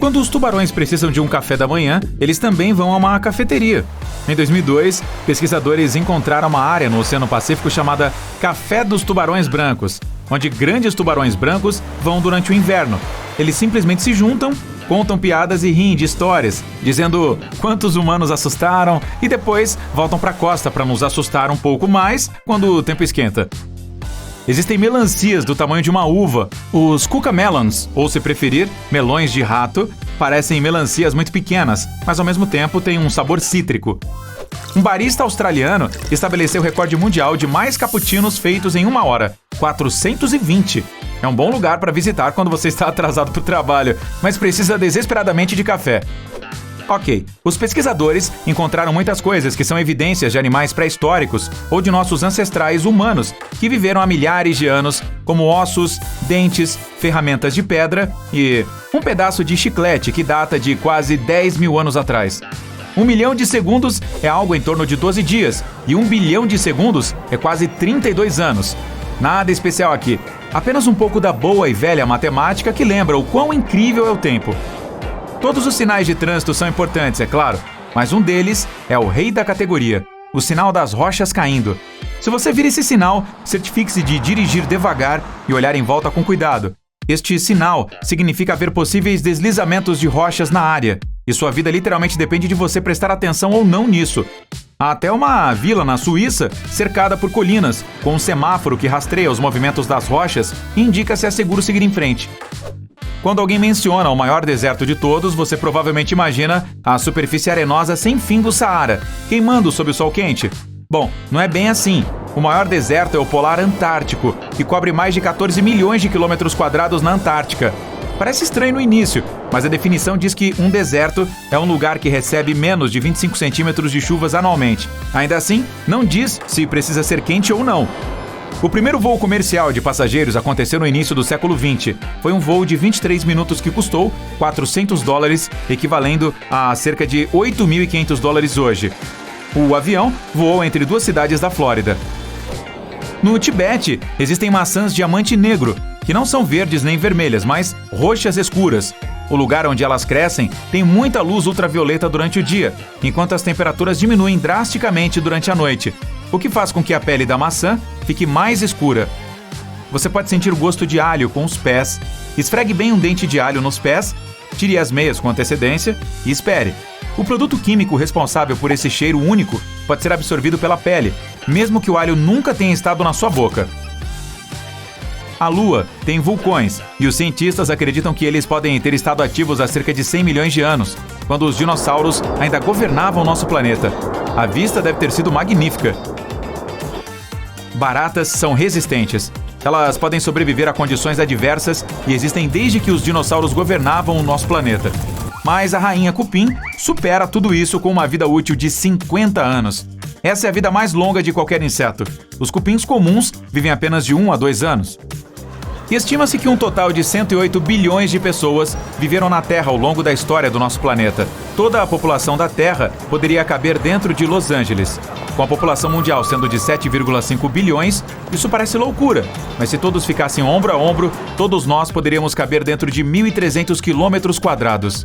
Quando os tubarões precisam de um café da manhã, eles também vão a uma cafeteria. Em 2002, pesquisadores encontraram uma área no Oceano Pacífico chamada Café dos Tubarões Brancos, onde grandes tubarões brancos vão durante o inverno. Eles simplesmente se juntam, contam piadas e riem de histórias, dizendo quantos humanos assustaram e depois voltam para a costa para nos assustar um pouco mais quando o tempo esquenta. Existem melancias do tamanho de uma uva. Os cucamelons, ou se preferir, melões de rato, parecem melancias muito pequenas, mas ao mesmo tempo têm um sabor cítrico. Um barista australiano estabeleceu o recorde mundial de mais cappuccinos feitos em 1 hora, 420. É um bom lugar para visitar quando você está atrasado para o trabalho, mas precisa desesperadamente de café. Ok, os pesquisadores encontraram muitas coisas que são evidências de animais pré-históricos ou de nossos ancestrais humanos que viveram há milhares de anos, como ossos, dentes, ferramentas de pedra e um pedaço de chiclete que data de quase 10 mil anos atrás. 1 milhão de segundos é algo em torno de 12 dias e 1 bilhão de segundos é quase 32 anos. Nada especial aqui, apenas um pouco da boa e velha matemática que lembra o quão incrível é o tempo. Todos os sinais de trânsito são importantes, é claro, mas um deles é o rei da categoria, o sinal das rochas caindo. Se você vir esse sinal, certifique-se de dirigir devagar e olhar em volta com cuidado. Este sinal significa haver possíveis deslizamentos de rochas na área, e sua vida literalmente depende de você prestar atenção ou não nisso. Há até uma vila na Suíça, cercada por colinas, com um semáforo que rastreia os movimentos das rochas e indica se é seguro seguir em frente. Quando alguém menciona o maior deserto de todos, você provavelmente imagina a superfície arenosa sem fim do Saara, queimando sob o sol quente. Bom, não é bem assim. O maior deserto é o Polar Antártico, que cobre mais de 14 milhões de quilômetros quadrados na Antártica. Parece estranho no início, mas a definição diz que um deserto é um lugar que recebe menos de 25 centímetros de chuvas anualmente. Ainda assim, não diz se precisa ser quente ou não. O primeiro voo comercial de passageiros aconteceu no início do século XX. Foi um voo de 23 minutos que custou $400, equivalendo a cerca de $8.500 hoje. O avião voou entre 2 cidades da Flórida. No Tibete, existem maçãs diamante negro, que não são verdes nem vermelhas, mas roxas escuras. O lugar onde elas crescem tem muita luz ultravioleta durante o dia, enquanto as temperaturas diminuem drasticamente durante a noite, o que faz com que a pele da maçã fique mais escura. Você pode sentir o gosto de alho com os pés. Esfregue bem um dente de alho nos pés, tire as meias com antecedência e espere. O produto químico responsável por esse cheiro único pode ser absorvido pela pele, mesmo que o alho nunca tenha estado na sua boca. A Lua tem vulcões, e os cientistas acreditam que eles podem ter estado ativos há cerca de 100 milhões de anos, quando os dinossauros ainda governavam nosso planeta. A vista deve ter sido magnífica. Baratas são resistentes. Elas podem sobreviver a condições adversas e existem desde que os dinossauros governavam o nosso planeta. Mas a rainha cupim supera tudo isso com uma vida útil de 50 anos. Essa é a vida mais longa de qualquer inseto. Os cupins comuns vivem apenas de 1 a 2 anos. Estima-se que um total de 108 bilhões de pessoas viveram na Terra ao longo da história do nosso planeta. Toda a população da Terra poderia caber dentro de Los Angeles. Com a população mundial sendo de 7,5 bilhões, isso parece loucura. Mas se todos ficassem ombro a ombro, todos nós poderíamos caber dentro de 1.300 quilômetros quadrados.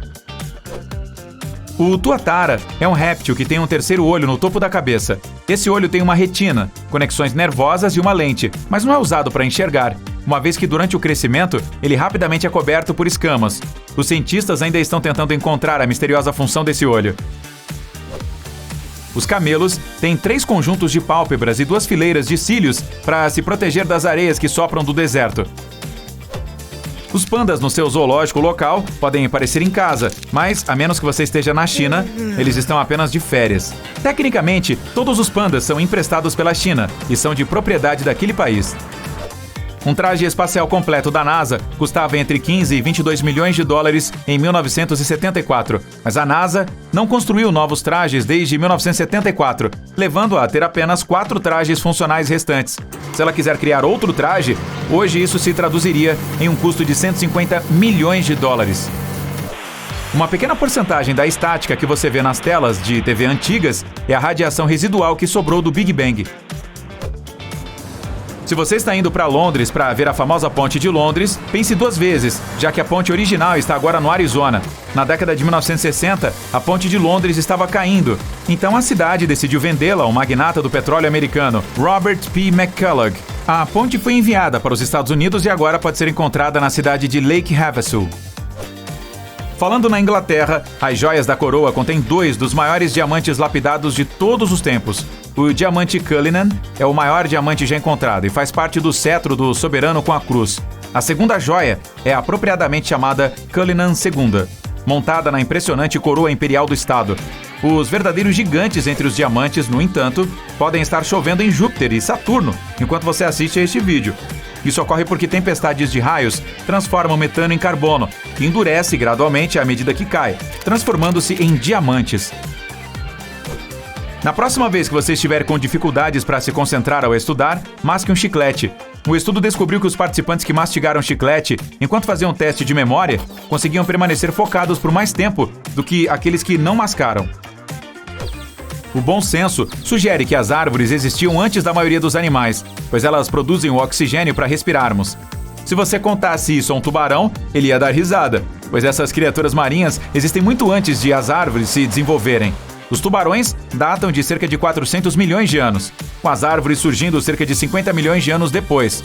O tuatara é um réptil que tem um terceiro olho no topo da cabeça. Esse olho tem uma retina, conexões nervosas e uma lente, mas não é usado para enxergar, uma vez que durante o crescimento ele rapidamente é coberto por escamas. Os cientistas ainda estão tentando encontrar a misteriosa função desse olho. Os camelos têm 3 conjuntos de pálpebras e 2 fileiras de cílios para se proteger das areias que sopram do deserto. Os pandas no seu zoológico local podem aparecer em casa, mas, a menos que você esteja na China, eles estão apenas de férias. Tecnicamente, todos os pandas são emprestados pela China e são de propriedade daquele país. Um traje espacial completo da NASA custava entre 15 e 22 milhões de dólares em 1974, mas a NASA não construiu novos trajes desde 1974, levando-a a ter apenas 4 trajes funcionais restantes. Se ela quiser criar outro traje, hoje isso se traduziria em um custo de 150 milhões de dólares. Uma pequena porcentagem da estática que você vê nas telas de TV antigas é a radiação residual que sobrou do Big Bang. Se você está indo para Londres para ver a famosa Ponte de Londres, pense 2 vezes, já que a ponte original está agora no Arizona. Na década de 1960, a ponte de Londres estava caindo, então a cidade decidiu vendê-la ao magnata do petróleo americano, Robert P. McCulloch. A ponte foi enviada para os Estados Unidos e agora pode ser encontrada na cidade de Lake Havasu. Falando na Inglaterra, as joias da coroa contêm 2 dos maiores diamantes lapidados de todos os tempos. O diamante Cullinan é o maior diamante já encontrado e faz parte do cetro do soberano com a cruz. A segunda joia é apropriadamente chamada Cullinan II, montada na impressionante coroa imperial do estado. Os verdadeiros gigantes entre os diamantes, no entanto, podem estar chovendo em Júpiter e Saturno enquanto você assiste a este vídeo. Isso ocorre porque tempestades de raios transformam metano em carbono, que endurece gradualmente à medida que cai, transformando-se em diamantes. Na próxima vez que você estiver com dificuldades para se concentrar ao estudar, masque um chiclete. O estudo descobriu que os participantes que mastigaram chiclete enquanto faziam teste de memória conseguiam permanecer focados por mais tempo do que aqueles que não mascaram. O bom senso sugere que as árvores existiam antes da maioria dos animais, pois elas produzem o oxigênio para respirarmos. Se você contasse isso a um tubarão, ele ia dar risada, pois essas criaturas marinhas existem muito antes de as árvores se desenvolverem. Os tubarões datam de cerca de 400 milhões de anos, com as árvores surgindo cerca de 50 milhões de anos depois.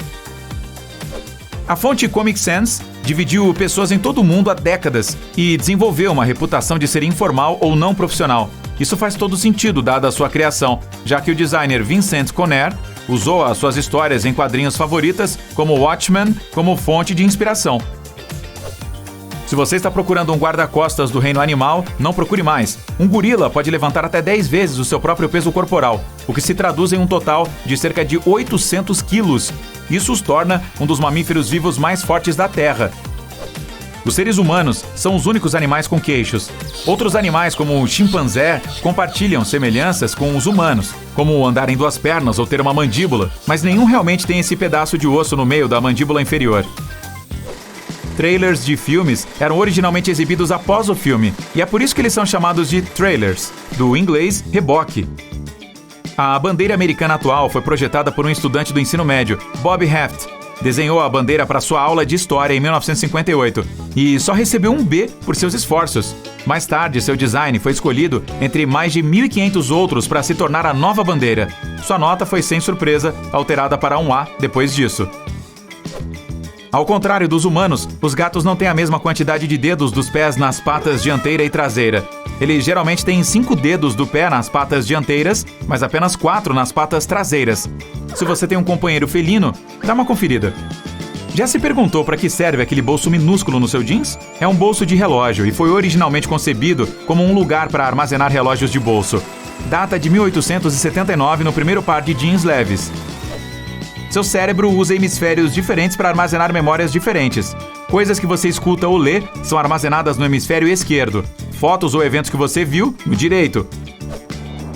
A fonte Comic Sans dividiu pessoas em todo o mundo há décadas e desenvolveu uma reputação de ser informal ou não profissional. Isso faz todo sentido dada a sua criação, já que o designer Vincent Conner usou as suas histórias em quadrinhos favoritas, como Watchmen, como fonte de inspiração. Se você está procurando um guarda-costas do reino animal, não procure mais. Um gorila pode levantar até 10 vezes o seu próprio peso corporal, o que se traduz em um total de cerca de 800 quilos. Isso os torna um dos mamíferos vivos mais fortes da Terra. Os seres humanos são os únicos animais com queixos. Outros animais, como o chimpanzé, compartilham semelhanças com os humanos, como andar em 2 pernas ou ter uma mandíbula, mas nenhum realmente tem esse pedaço de osso no meio da mandíbula inferior. Trailers de filmes eram originalmente exibidos após o filme, e é por isso que eles são chamados de trailers, do inglês reboque. A bandeira americana atual foi projetada por um estudante do ensino médio, Bob Heft. Desenhou a bandeira para sua aula de história em 1958 e só recebeu um B por seus esforços. Mais tarde, seu design foi escolhido entre mais de 1.500 outros para se tornar a nova bandeira. Sua nota foi, sem surpresa, alterada para um A depois disso. Ao contrário dos humanos, os gatos não têm a mesma quantidade de dedos dos pés nas patas dianteira e traseira. Eles geralmente têm 5 dedos do pé nas patas dianteiras, mas apenas 4 nas patas traseiras. Se você tem um companheiro felino, dá uma conferida. Já se perguntou para que serve aquele bolso minúsculo no seu jeans? É um bolso de relógio e foi originalmente concebido como um lugar para armazenar relógios de bolso. Data de 1879 no primeiro par de jeans leves. Seu cérebro usa hemisférios diferentes para armazenar memórias diferentes. Coisas que você escuta ou lê são armazenadas no hemisfério esquerdo. Fotos ou eventos que você viu, no direito.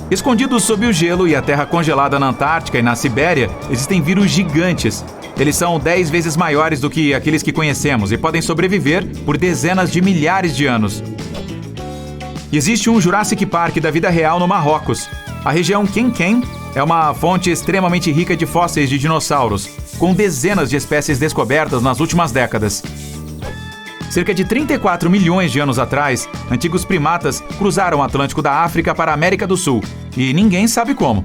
Escondidos sob o gelo e a terra congelada na Antártica e na Sibéria, existem vírus gigantes. Eles são 10 vezes maiores do que aqueles que conhecemos e podem sobreviver por dezenas de milhares de anos. Existe um Jurassic Park da vida real no Marrocos. A região Kenken é uma fonte extremamente rica de fósseis de dinossauros, com dezenas de espécies descobertas nas últimas décadas. Cerca de 34 milhões de anos atrás, antigos primatas cruzaram o Atlântico da África para a América do Sul, e ninguém sabe como.